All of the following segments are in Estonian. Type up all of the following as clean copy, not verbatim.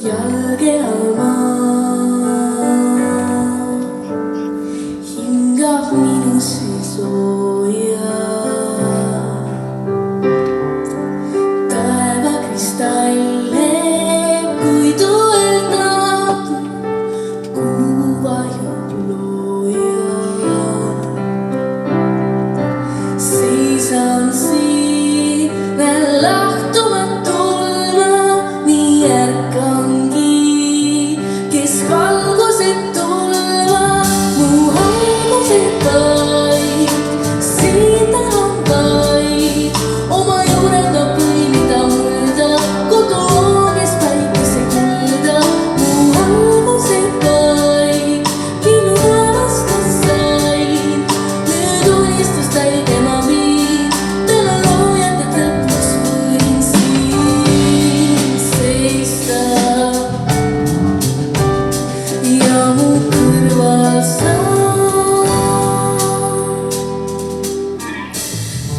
jalge all maa hingab minusse sooja. Taeva kristalle kui tueldab, kuu vajub looja. Seisan siin veel lahtumatulma, nii ärkangi, kes valgused tulva, mu valgused vaid, siin tahan vaid oma juurega põimida mulda, kodu, kes päikese kulda, mu valgused vaid, kinnu päevastas sain, nüüd unistust täide ma viin, täna loojat, et lõpuks võin siin seista. Ja mu kõrval sa,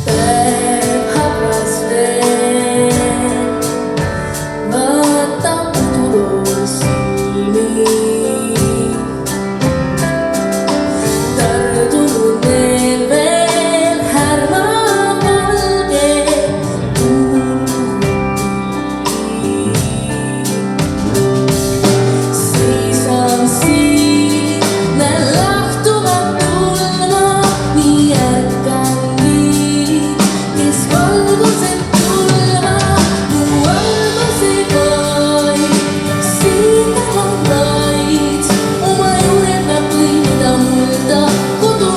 päev habras veel, vaatab uduloo silmi. Tardunud neil veel härmab valge tuuli. Seisan siin veel lahtumatulma, nii ärkangi, kes valgused tulva, mu valgused vaid, siin tahan vaid oma juurega põimida mulda, kodu,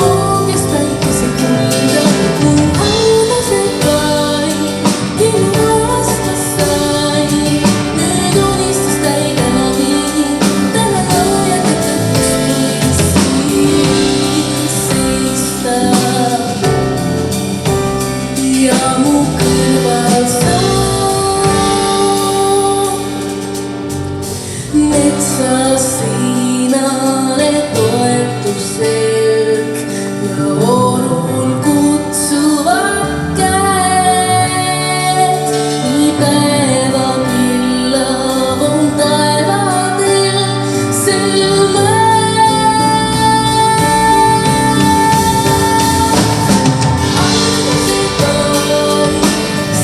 kes päikese kulda, mu valgused vaid, kinnu päevastas sain, nüüd unistust täide ma viin, täna loojat, et lõpuks võin siin seista. Ja mu kõrval sa, metsas seinale toetub selg ja orul kutsuvad käed, nii päevapillav on taevadel sel mäel. Algused vaid,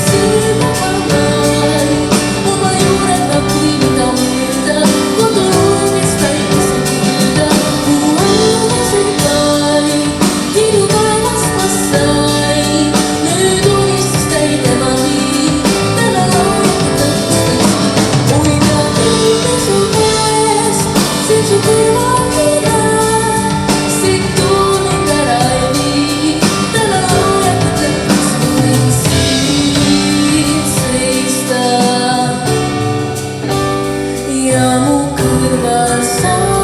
siin tahan vaid oma juurega põimida mulda, kodu, kes päikese kulda, mu valgused vaid, kinnu päevast ma sain, nüüd unistust täide ma viin, täna loojat, et lõpuks võin hoida kõike su käest, siin su kõrval näe, siit tuuning ära ei vii, täna loojat, et lõpuks võin siin seista. Ja mu kõrval sa.